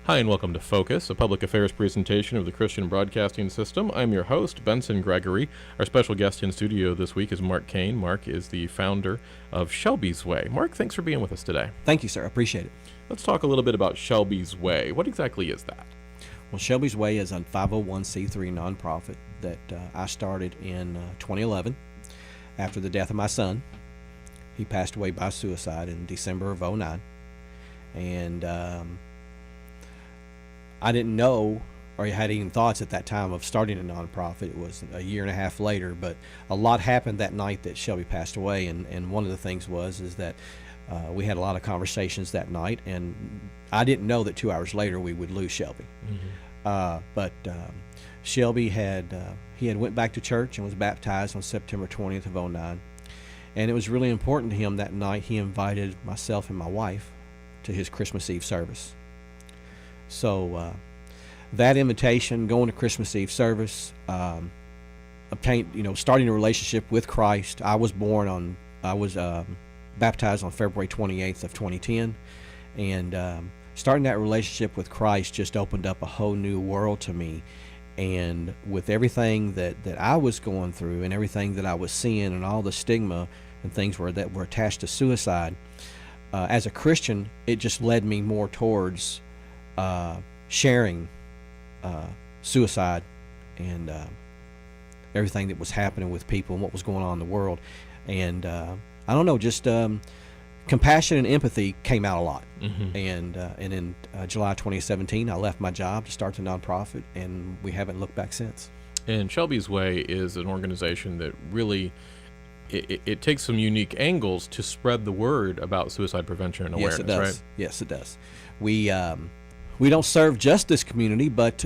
Hi, and welcome to Focus, a public affairs presentation of the Christian Broadcasting System. I'm your host, Benson Gregory. Our special guest in studio this week is Mark Kane. Mark is the founder of Shelby's Way. Mark, thanks for being with us today. Thank you, sir. I appreciate it. Let's talk a little bit about Shelby's Way. What exactly is that? Well, Shelby's Way is a 501c3 nonprofit that I started in 2011 after the death of my son. He passed away by suicide in December of 2009. And I didn't know or had even thoughts at that time of starting a nonprofit. It was a year and a half later, but a lot happened that night that Shelby passed away. And one of the things is that we had a lot of conversations that night, and I didn't know that 2 hours later we would lose Shelby. But Shelby had went back to church and was baptized on September 20th of 2009. And it was really important to him that night. He invited myself and my wife to his Christmas Eve service. So that invitation, going to Christmas Eve service, starting a relationship with Christ. I was baptized on February 28th of 2010, and starting that relationship with Christ just opened up a whole new world to me. And with everything that I was going through and everything that I was seeing and all the stigma and things that were attached to suicide, as a Christian, it just led me more towards sharing suicide and everything that was happening with people and what was going on in the world. And I don't know, just compassion and empathy came out a lot. And in July 2017, I left my job to start the nonprofit, and we haven't looked back since. And Shelby's Way is an organization that really it takes some unique angles to spread the word about suicide prevention and awareness. Yes, it does. Right? Yes, it does. We don't serve just this community, but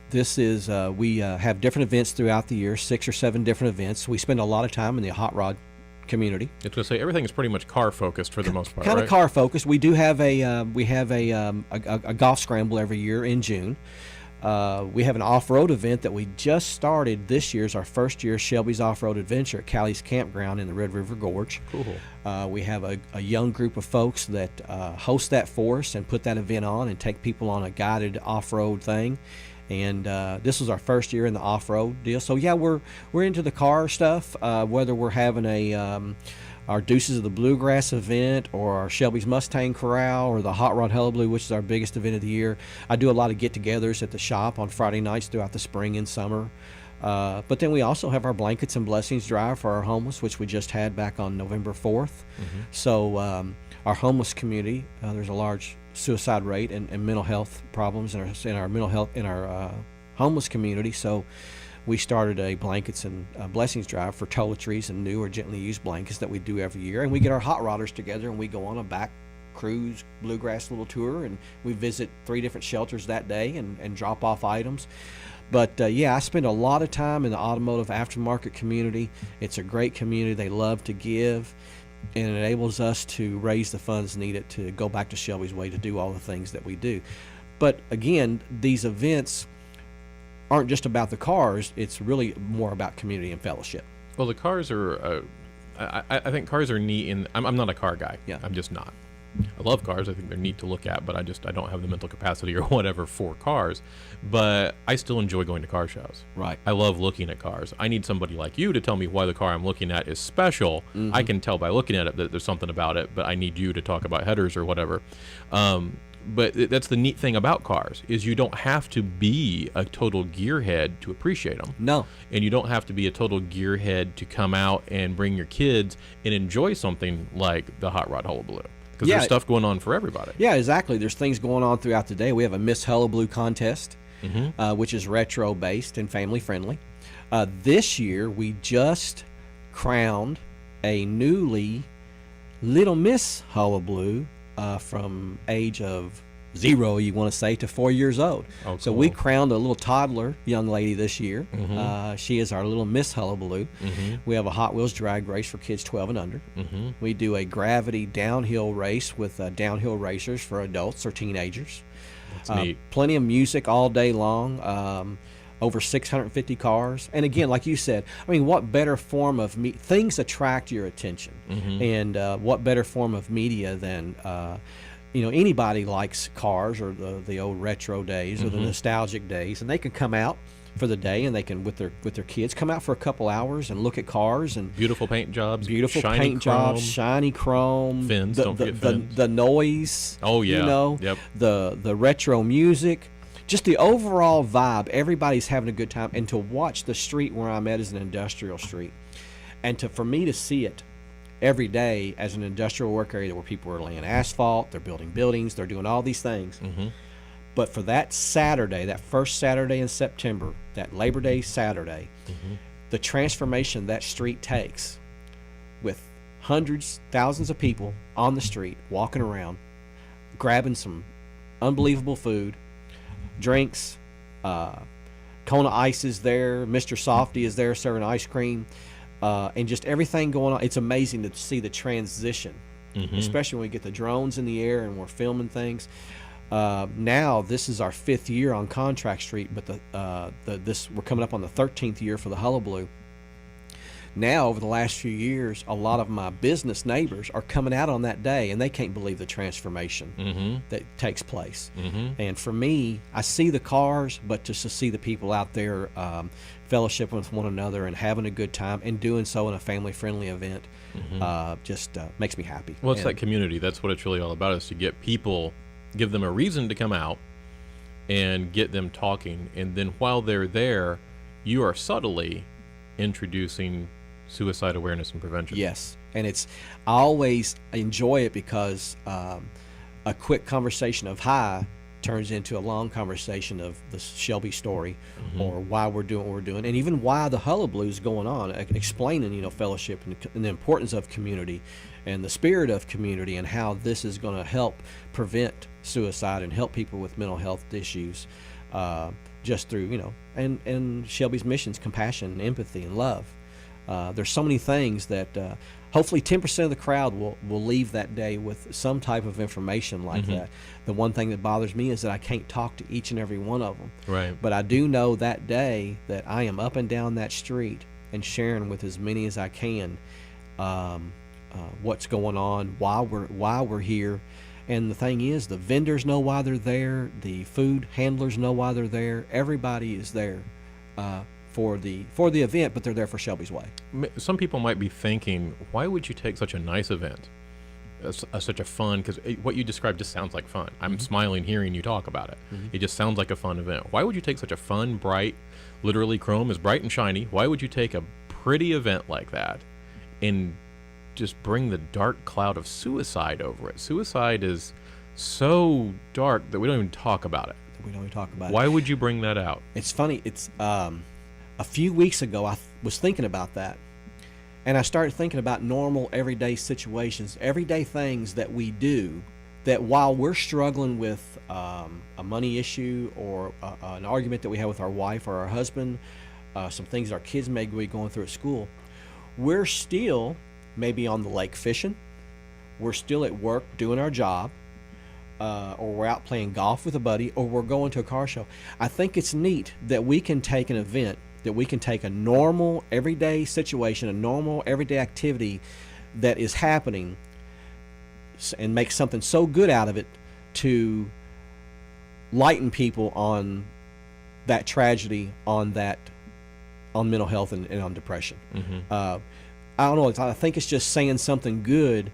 this is we have different events throughout the year, 6 or 7 different events. We spend a lot of time in the hot rod community. I was going to say, everything is pretty much car focused for the most part, kind right? of car focused. We do have a golf scramble every year in June. We have an off-road event that we just started this year. Is our first year, Shelby's Off-Road Adventure at Callie's Campground in the Red River Gorge. Cool. We have a young group of folks that host that for us and put that event on and take people on a guided off-road thing. And this was our first year in the off-road deal. So yeah, we're into the car stuff, whether we're having our Deuces of the Bluegrass event, or our Shelby's Mustang Corral, or the Hot Rod Hullabaloo, which is our biggest event of the year. I do a lot of get-togethers at the shop on Friday nights throughout the spring and summer. But then we also have our Blankets and Blessings drive for our homeless, which we just had back on November 4th. So our homeless community, there's a large suicide rate and mental health problems in our homeless community. So we started a Blankets and Blessings drive for toiletries and new or gently used blankets that we do every year. And we get our hot rodders together and we go on a back cruise bluegrass little tour, and we visit 3 different shelters that day and drop off items. But I spend a lot of time in the automotive aftermarket community. It's a great community. They love to give, and it enables us to raise the funds needed to go back to Shelby's Way to do all the things that we do. But again, these events aren't just about the cars. It's really more about community and fellowship. Well, the cars are, I think cars are neat. I'm not a car guy. Yeah. I'm just not. I love cars. I think they're neat to look at, but I don't have the mental capacity or whatever for cars. But I still enjoy going to car shows. Right. I love looking at cars. I need somebody like you to tell me why the car I'm looking at is special. I can tell by looking at it that there's something about it, but I need you to talk about headers or whatever. But that's the neat thing about cars, is you don't have to be a total gearhead to appreciate them. No. And you don't have to be a total gearhead to come out and bring your kids and enjoy something like the Hot Rod Hullabaloo. Because there's stuff going on for everybody. Yeah, exactly. There's things going on throughout the day. We have a Miss Hullabaloo contest, which is retro-based and family-friendly. This year, we just crowned a newly Little Miss Hullabaloo from age of 0, you want to say, to 4 years old. Oh, cool. So we crowned a little toddler young lady this year. She is our Little Miss Hullabaloo. We have a Hot Wheels drag race for kids 12 and under. We do a gravity downhill race with downhill racers for adults or teenagers. That's neat. Plenty of music all day long. Over 650 cars. And again, like you said, I mean, what better form of things attract your attention. And what better form of media than anybody likes cars or the old retro days or the nostalgic days, and they can come out for the day, and they can with their kids come out for a couple hours and look at cars and Beautiful paint jobs, beautiful shiny paint jobs, chrome, shiny chrome, fins. Don't forget fins. the noise. Oh, yeah. Yep. The retro music, just the overall vibe. Everybody's having a good time, and to watch the street where I'm at is an industrial street, and for me to see it every day as an industrial work area where people are laying asphalt, they're building buildings, they're doing all these things. But for that Saturday, that first Saturday in September, that Labor Day Saturday, the transformation that street takes with hundreds, thousands of people on the street, walking around, grabbing some unbelievable food, drinks, Kona Ice is there, Mr. Softy is there serving ice cream, and just everything going on. It's amazing to see the transition, especially when we get the drones in the air and we're filming things. Now this is our 5th year on Contract Street, but we're coming up on the 13th year for the Hullabaloo. Now, over the last few years, a lot of my business neighbors are coming out on that day, and they can't believe the transformation that takes place. And for me, I see the cars, but just to see the people out there fellowshipping with one another and having a good time and doing so in a family-friendly event just makes me happy. Well, it's that community. That's what it's really all about, is to get people, give them a reason to come out and get them talking. And then while they're there, you are subtly introducing suicide awareness and prevention. Yes, and I always enjoy it because a quick conversation of hi turns into a long conversation of the Shelby story, or why we're doing what we're doing, and even why the Hullabaloo is going on, explaining fellowship and the importance of community and the spirit of community, and how this is going to help prevent suicide and help people with mental health issues, just through and Shelby's missions, compassion, empathy, and love. There's so many things that hopefully 10% of the crowd will leave that day with some type of information like that. The one thing that bothers me is that I can't talk to each and every one of them. Right. But I do know that day that I am up and down that street and sharing with as many as I can what's going on, why we're here. And the thing is, the vendors know why they're there. The food handlers know why they're there. Everybody is there for the event, but they're there for Shelby's Way. Some people might be thinking, why would you take such a nice event, such a fun, because what you described just sounds like fun. I'm smiling hearing you talk about it. It just sounds like a fun event. Why would you take such a fun, bright, literally chrome is bright and shiny, why would you take a pretty event like that and just bring the dark cloud of suicide over it? Suicide is so dark that we don't even talk about it. Why would you bring that out? It's funny. It's a few weeks ago I was thinking about that, and I started thinking about normal everyday situations, everyday things that we do, that while we're struggling with a money issue or an argument that we have with our wife or our husband, some things our kids may be going through at school, we're still maybe on the lake fishing, we're still at work doing our job, or we're out playing golf with a buddy, or we're going to a car show. I think it's neat that we can take an event, that we can take a normal everyday situation, a normal everyday activity that is happening, and make something so good out of it to lighten people on that tragedy, on mental health and on depression. I don't know. I think it's just saying something good,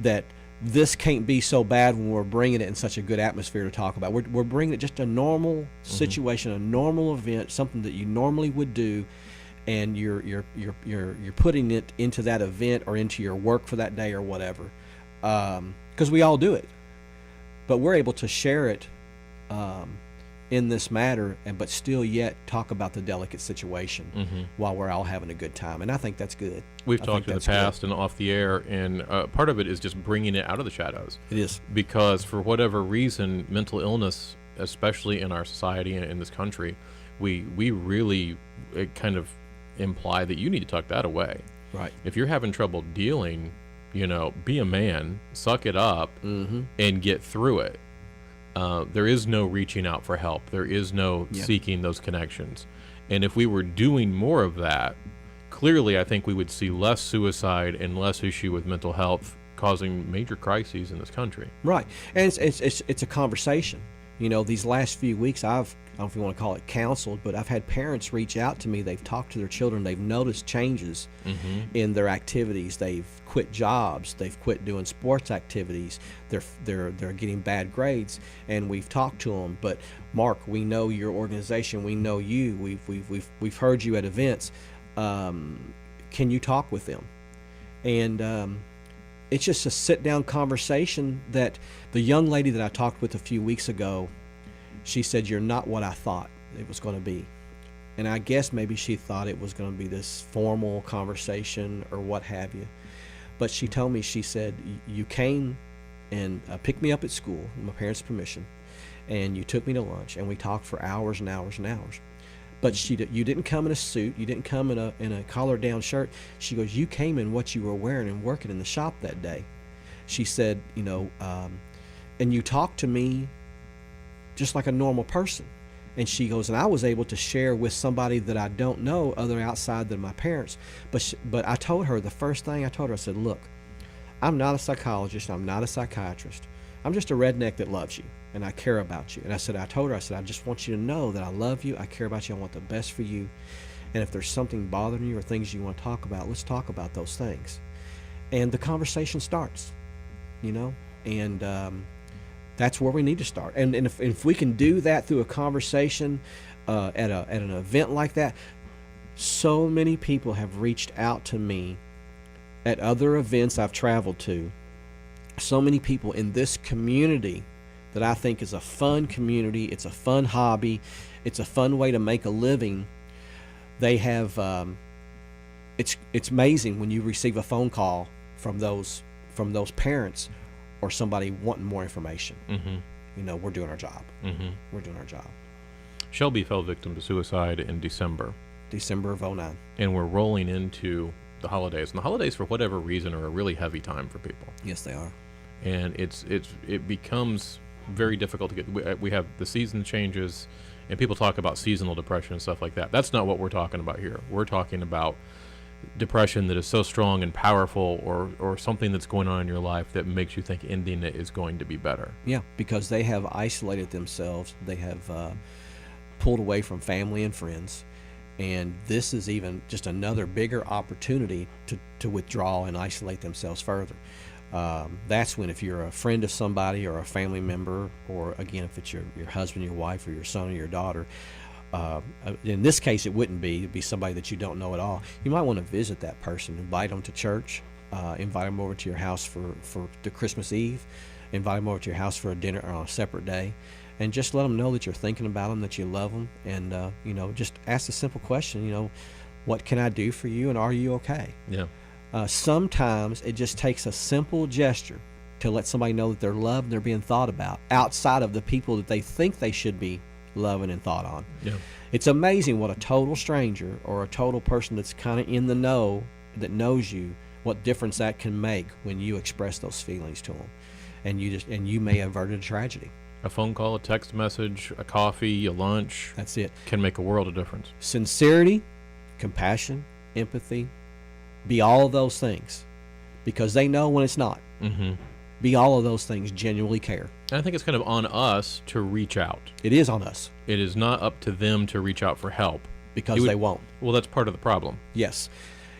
that this can't be so bad when we're bringing it in such a good atmosphere to talk about. We're bringing it just a normal situation, a normal event, something that you normally would do, and you're putting it into that event or into your work for that day or whatever, because we all do it, but we're able to share it in this matter, but still yet talk about the delicate situation while we're all having a good time, and I think that's good. We've talked in the past and off the air, and part of it is just bringing it out of the shadows. It is. Because for whatever reason, mental illness, especially in our society and in this country, we really kind of imply that you need to tuck that away. Right. If you're having trouble dealing, be a man, suck it up, and get through it. There is no reaching out for help. There is no seeking those connections. And if we were doing more of that, clearly I think we would see less suicide and less issue with mental health causing major crises in this country. Right, and it's a conversation. You know, these last few weeks, I don't know if you want to call it counseled, but I've had parents reach out to me. They've talked to their children. They've noticed changes in their activities. They've quit jobs. They've quit doing sports activities. They're getting bad grades, and we've talked to them. But Mark, we know your organization. We know you. We've heard you at events. Can you talk with them? And it's just a sit-down conversation that the young lady that I talked with a few weeks ago, she said, "You're not what I thought it was going to be." And I guess maybe she thought it was going to be this formal conversation or what have you. But she told me, she said, "You came and picked me up at school with my parents' permission, and you took me to lunch, and we talked for hours and hours and hours. But you didn't come in a suit. You didn't come in a collar-down shirt." She goes, "You came in what you were wearing and working in the shop that day." She said, "You know, and you talked to me just like a normal person." And she goes, "And I was able to share with somebody that I don't know other outside than my parents." But I told her, the first thing I told her, I said, "Look, I'm not a psychologist. I'm not a psychiatrist. I'm just a redneck that loves you, and I care about you." And I told her, "I just want you to know that I love you. I care about you. I want the best for you. And if there's something bothering you or things you want to talk about, let's talk about those things." And the conversation starts, you know, and that's where we need to start. And if we can do that through a conversation at an event like that, so many people have reached out to me at other events I've traveled to. So many people in this community that I think is a fun community. It's a fun hobby. It's a fun way to make a living. They have, it's amazing when you receive a phone call from those parents or somebody wanting more information. You know, we're doing our job. We're doing our job. Shelby fell victim to suicide in December of 2009. And we're rolling into the holidays. And the holidays, for whatever reason, are a really heavy time for people. Yes, they are. And it becomes very difficult to get. We have the season changes, and people talk about seasonal depression and stuff like that. That's not what we're talking about here. We're talking about depression that is so strong and powerful, or something that's going on in your life that makes you think ending it is going to be better. Yeah, because they have isolated themselves. They have pulled away from family and friends. And this is even just another bigger opportunity to withdraw and isolate themselves further. That's when, if you're a friend of somebody or a family member, or again, if it's your husband, your wife, or your son or your daughter, in this case, it'd be somebody that you don't know at all. You might want to visit that person, invite them to church, invite them over to your house for the Christmas Eve, invite them over to your house for a dinner on a separate day, and just let them know that you're thinking about them, that you love them, and you know, just ask the simple question, you know, what can I do for you, and are you okay? Yeah. Sometimes it just takes a simple gesture to let somebody know that they're loved and they're being thought about outside of the people that they think they should be loving and thought on. Yeah. It's amazing what a total stranger or a total person that's kind of in the know, that knows you, what difference that can make when you express those feelings to them, and you may avert a tragedy. A phone call, a text message, a coffee, a lunch. That's it. Can make a world of difference. Sincerity, compassion, empathy, be all of those things, because they know when it's not. Be all of those things, genuinely care. And I think it's kind of on us to reach out. It is on us. It is not up to them to reach out for help. Because they won't. Well, that's part of the problem. Yes.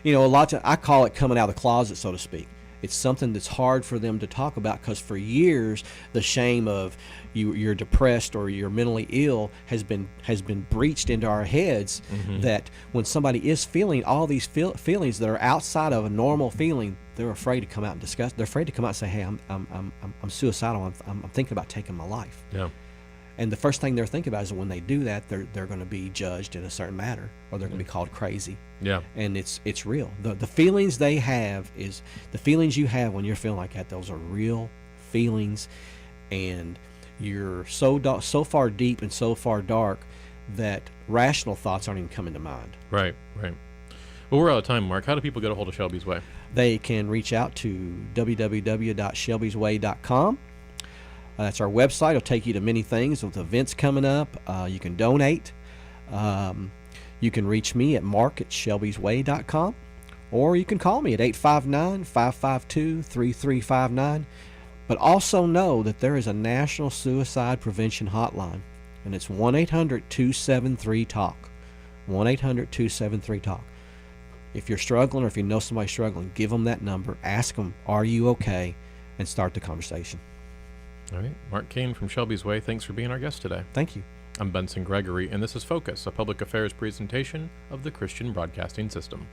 You know, I call it coming out of the closet, so to speak. It's something that's hard for them to talk about, because for years the shame of you're depressed or you're mentally ill has been breached into our heads. That when somebody is feeling all these feelings that are outside of a normal feeling, they're afraid to come out and discuss. They're afraid to come out and say, "Hey, I'm suicidal. I'm thinking about taking my life." Yeah. And the first thing they're thinking about is when they do that, they're going to be judged in a certain manner, or they're going to be called crazy. Yeah. And it's real. The feelings they have is the feelings you have when you're feeling like that. Those are real feelings, and you're so far deep and so far dark that rational thoughts aren't even coming to mind. Right. Well, we're out of time, Mark. How do people get a hold of Shelby's Way? They can reach out to www.shelbysway.com. That's our website. It'll take you to many things with events coming up. You can donate. You can reach me at mark@shelbysway.com, or you can call me at 859-552-3359. But also know that there is a National Suicide Prevention Hotline, and it's 1-800-273-TALK. 1-800-273-TALK. If you're struggling or if you know somebody struggling, give them that number. Ask them, are you okay? And start the conversation. All right. Mark Kane from Shelby's Way, thanks for being our guest today. Thank you. I'm Benson Gregory, and this is Focus, a public affairs presentation of the Christian Broadcasting System.